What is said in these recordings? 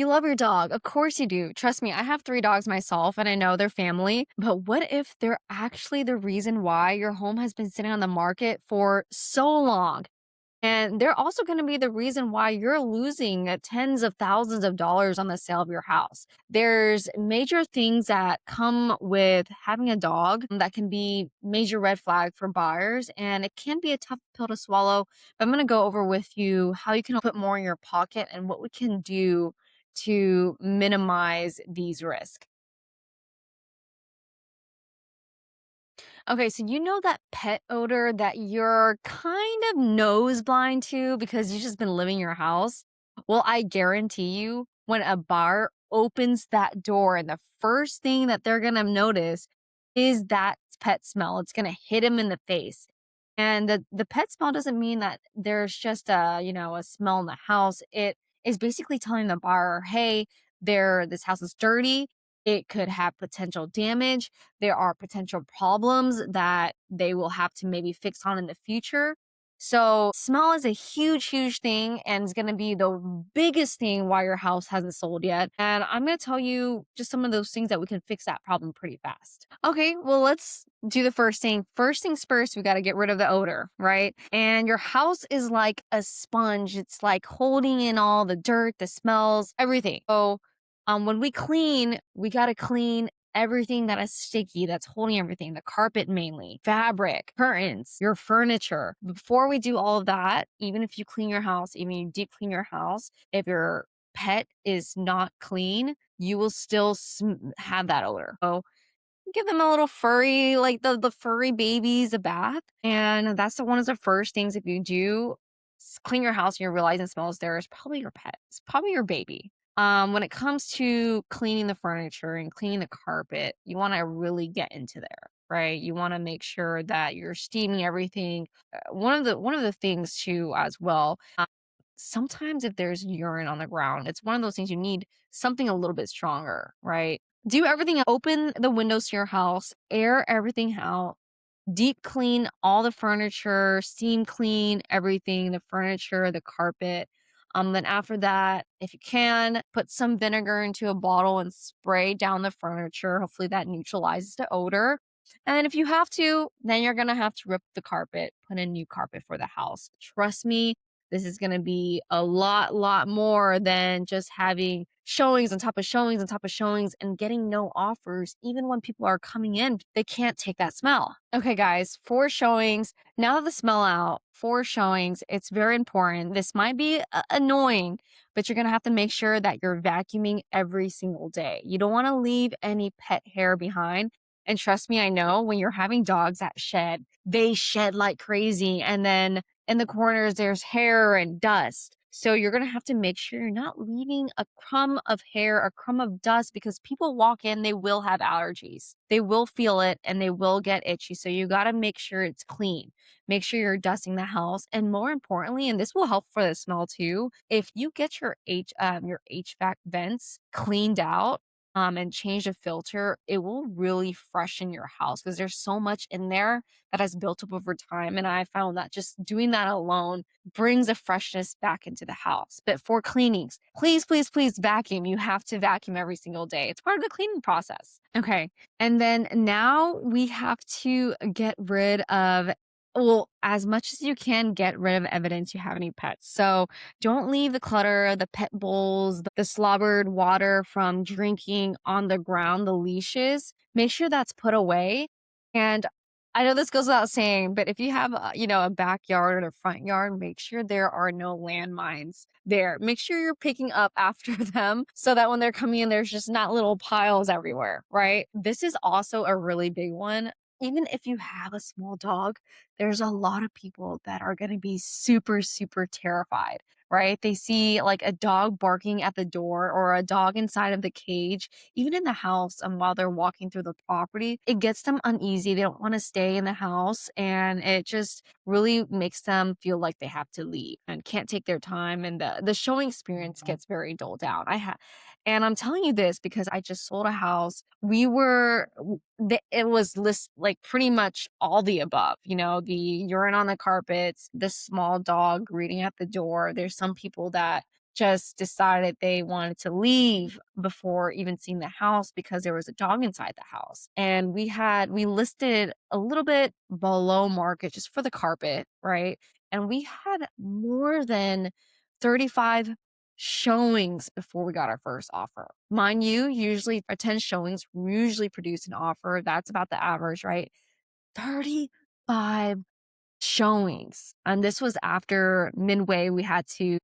You love your dog. Of course you do. Trust me, I have 3 dogs myself and I know they're family. But what if they're actually the reason why your home has been sitting on the market for so long? And they're also going to be the reason why you're losing tens of thousands of dollars on the sale of your house. There's major things that come with having a dog that can be major red flag for buyers, and it can be a tough pill to swallow. But I'm going to go over with you how you can put more in your pocket and what we can do to minimize these risks. Okay, so you know that pet odor that you're kind of nose blind to because you've just been living in your house? Well, I guarantee you, when a buyer opens that door and the first thing that they're gonna notice is that pet smell. It's gonna hit them in the face. And the pet smell doesn't mean that there's just a smell in the house. It is basically telling the buyer, hey, this house is dirty. It could have potential damage. There are potential problems that they will have to maybe fix on in the future. So, smell is a huge, huge thing and it's going to be the biggest thing why your house hasn't sold yet. And I'm going to tell you just some of those things that we can fix that problem pretty fast. Okay, well, let's do the first thing. First things first, we got to get rid of the odor, right? And your house is like a sponge, it's like holding in all the dirt, the smells, everything. So, when we clean, we got to clean everything that is sticky, that's holding everything, the carpet mainly, fabric, curtains, your furniture. Before we do all of that, even if you clean your house, even you deep clean your house, if your pet is not clean, you will still have that odor. So give them a little furry, like the furry babies, a bath. And that's one of the first things if you do clean your house and you're realizing smells there is probably your pet. It's probably your baby. When it comes to cleaning the furniture and cleaning the carpet, you want to really get into there, right? You want to make sure that you're steaming everything. One of the things too as well. Sometimes if there's urine on the ground, it's one of those things you need something a little bit stronger, right? Do everything, open the windows to your house, air everything out, deep clean all the furniture, steam clean everything, the furniture, the carpet. Then after that, if you can, put some vinegar into a bottle and spray down the furniture. Hopefully that neutralizes the odor. And if you have to, then you're gonna have to rip the carpet, put in new carpet for the house. Trust me, this is gonna be a lot more than just having showings on top of showings on top of showings and getting no offers. Even when people are coming in, they can't take that smell. Okay, guys, 4 showings. Now that the smell out, 4 showings, it's very important. This might be annoying, but you're gonna have to make sure that you're vacuuming every single day. You don't wanna leave any pet hair behind. And trust me, I know when you're having dogs that shed, they shed like crazy. And then in the corners, there's hair and dust. So you're going to have to make sure you're not leaving a crumb of hair, a crumb of dust, because people walk in, they will have allergies. They will feel it and they will get itchy. So you got to make sure it's clean. Make sure you're dusting the house. And more importantly, and this will help for the smell too, if you get your HVAC vents cleaned out, and change the filter, it will really freshen your house because there's so much in there that has built up over time. And I found that just doing that alone brings a freshness back into the house. But for cleanings, please, please, please vacuum. You have to vacuum every single day. It's part of the cleaning process. Okay. And then now we have to get rid of, well, as much as you can, get rid of evidence you have any pets. So don't leave the clutter, the pet bowls, the slobbered water from drinking on the ground, the leashes. Make sure that's put away. And I know this goes without saying, but if you have a backyard or a front yard, make sure there are no landmines there. Make sure you're picking up after them so that when they're coming in, there's just not little piles everywhere, right? This is also a really big one. Even if you have a small dog, there's a lot of people that are going to be super, super terrified, right? They see like a dog barking at the door or a dog inside of the cage, even in the house, while they're walking through the property. It gets them uneasy. They don't want to stay in the house. And it just really makes them feel like they have to leave and can't take their time. And the showing experience gets very dulled down. And I'm telling you this because I just sold a house. It was like pretty much all the above, the urine on the carpets, the small dog greeting at the door. There's some people that just decided they wanted to leave before even seeing the house because there was a dog inside the house. And we listed a little bit below market just for the carpet, right? And we had more than 35 showings before we got our first offer. Mind you, usually our 10 showings usually produce an offer. That's about the average, right? 35 showings. And this was after midway, we had to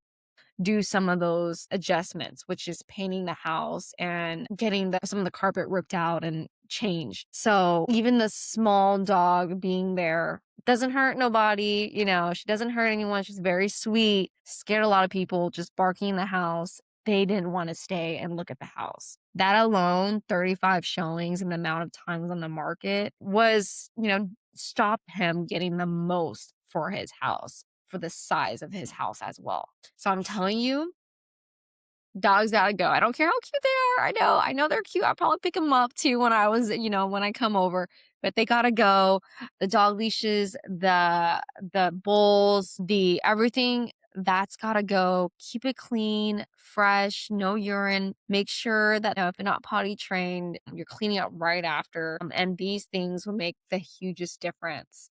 do some of those adjustments, which is painting the house and getting some of the carpet ripped out and changed. So even the small dog being there doesn't hurt nobody. She doesn't hurt anyone. She's very sweet, scared a lot of people just barking in the house. They didn't want to stay and look at the house. That alone, 35 showings and the amount of times on the market was, stopped him getting the most for his house, for the size of his house as well. So I'm telling you, dogs gotta go. I don't care how cute they are. I know they're cute. I'll probably pick them up too when I come over. But they gotta go. The dog leashes, the bowls, the everything that's gotta go. Keep it clean, fresh, no urine. Make sure that if you're not potty trained, you're cleaning up right after. And these things will make the hugest difference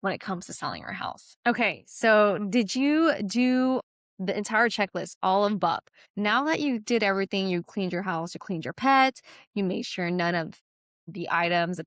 when it comes to selling your house. Okay, so did you do the entire checklist, all of above? Now that you did everything, you cleaned your house, you cleaned your pet, you made sure none of the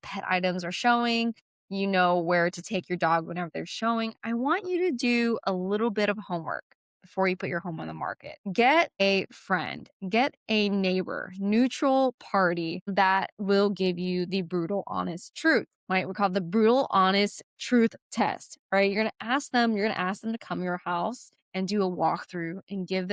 pet items are showing, you know where to take your dog whenever they're showing. I want you to do a little bit of homework before you put your home on the market. Get a friend, get a neighbor, neutral party that will give you the brutal, honest truth. Right? We call it the brutal, honest truth test. Right? You're gonna ask them to come to your house and do a walkthrough and give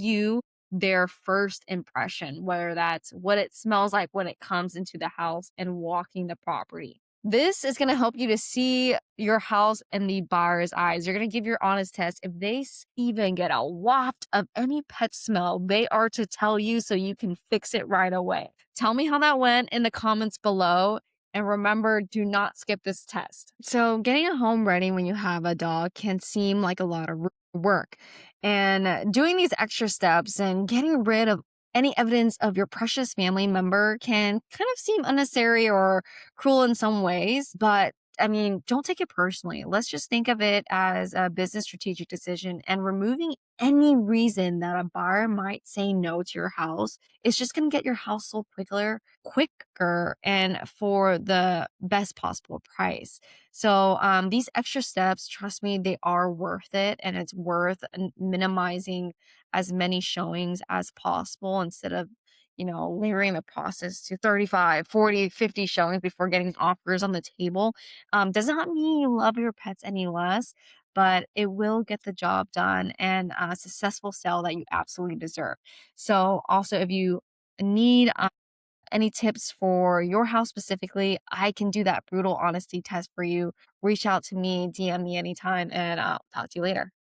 you their first impression, whether that's what it smells like when it comes into the house and walking the property. This is going to help you to see your house in the buyer's eyes. You're going to give your honest test. If they even get a waft of any pet smell, they are to tell you so you can fix it right away. Tell me how that went in the comments below. And remember, do not skip this test. So, getting a home ready when you have a dog can seem like a lot of work. And doing these extra steps and getting rid of any evidence of your precious family member can kind of seem unnecessary or cruel in some ways, but I mean, don't take it personally. Let's just think of it as a business strategic decision, and removing any reason that a buyer might say no to your house is just going to get your house sold quicker and for the best possible price. So these extra steps, trust me, they are worth it, and it's worth minimizing as many showings as possible instead of layering the process to 35, 40, 50 showings before getting offers on the table. Does not mean you love your pets any less, but it will get the job done and a successful sale that you absolutely deserve. So also, if you need any tips for your house specifically, I can do that brutal honesty test for you. Reach out to me, DM me anytime, and I'll talk to you later.